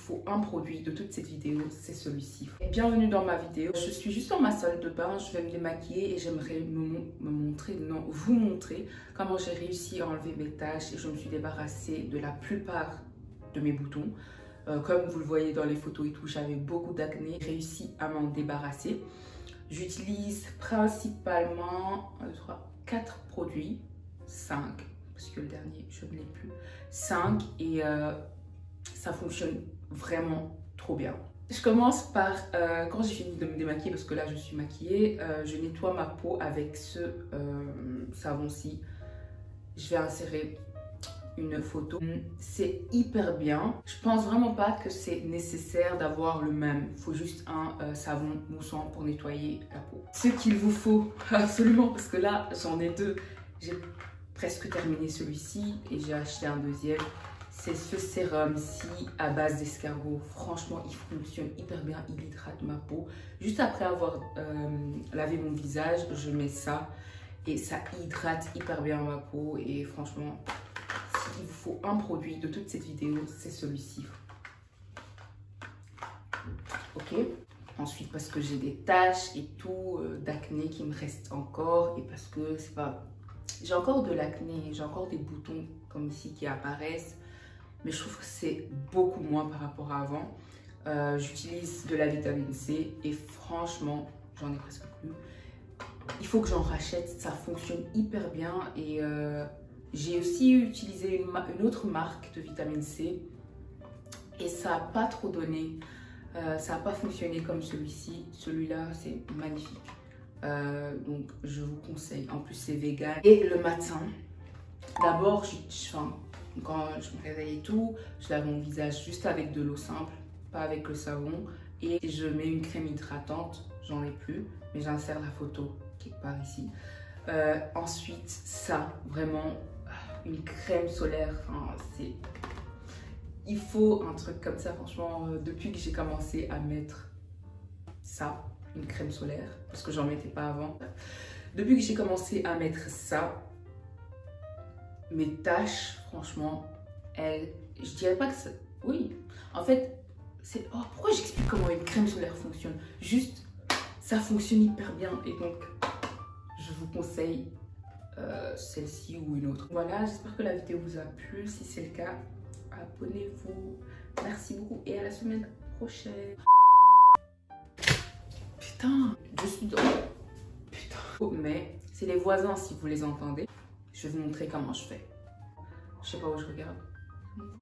faut un produit de toute cette vidéo, c'est celui-ci. Bienvenue dans ma vidéo. Je suis juste dans ma salle de bain, je vais me démaquiller et j'aimerais vous montrer comment j'ai réussi à enlever mes taches et je me suis débarrassée de la plupart de mes boutons. Comme vous le voyez dans les photos et tout, j'avais beaucoup d'acné, j'ai réussi à m'en débarrasser. J'utilise principalement 4 produits, 5, parce que le dernier, je ne l'ai plus, 5 et ça fonctionne vraiment trop bien. Je commence par, quand j'ai fini de me démaquiller, parce que là je suis maquillée, je nettoie ma peau avec ce savon-ci. Je vais insérer une photo. C'est hyper bien. Je pense vraiment pas que c'est nécessaire d'avoir le même. Il faut juste un savon moussant pour nettoyer la peau. Ce qu'il vous faut absolument, parce que là j'en ai 2. J'ai presque terminé celui-ci et j'ai acheté un deuxième. C'est ce sérum-ci à base d'escargot. Franchement, il fonctionne hyper bien. Il hydrate ma peau. Juste après avoir lavé mon visage, je mets ça et ça hydrate hyper bien ma peau. Et franchement, s'il vous faut un produit de toute cette vidéo, c'est celui-ci. Ok. Ensuite, parce que j'ai des taches et tout, d'acné qui me reste encore et parce que c'est pas... J'ai encore de l'acné, j'ai encore des boutons comme ici qui apparaissent. Mais je trouve que c'est beaucoup moins par rapport à avant. J'utilise de la vitamine C et franchement, j'en ai presque plus. Il faut que j'en rachète, ça fonctionne hyper bien. Et j'ai aussi utilisé une autre marque de vitamine C et ça n'a pas trop donné. Ça n'a pas fonctionné comme celui-ci. Celui-là, c'est magnifique. Donc, je vous conseille. En plus, c'est vegan. Et le matin, d'abord, quand je me réveille et tout, je lave mon visage juste avec de l'eau simple, pas avec le savon. Et je mets une crème hydratante, j'en ai plus, mais j'insère la photo quelque part ici. Ensuite, ça, vraiment, une crème solaire, c'est... Il faut un truc comme ça, franchement, depuis que j'ai commencé à mettre ça, une crème solaire, parce que j'en mettais pas avant. Depuis que j'ai commencé à mettre ça, mes taches, franchement, je dirais pas que ça... Oui, en fait, c'est... Oh, pourquoi j'explique comment une crème solaire fonctionne? Juste, ça fonctionne hyper bien et donc, je vous conseille celle-ci ou une autre. Voilà, j'espère que la vidéo vous a plu. Si c'est le cas, abonnez-vous. Merci beaucoup et à la semaine prochaine. Putain, je suis dans... Putain. Oh, mais c'est les voisins si vous les entendez. Je vais vous montrer comment je fais. Je sais pas où je regarde.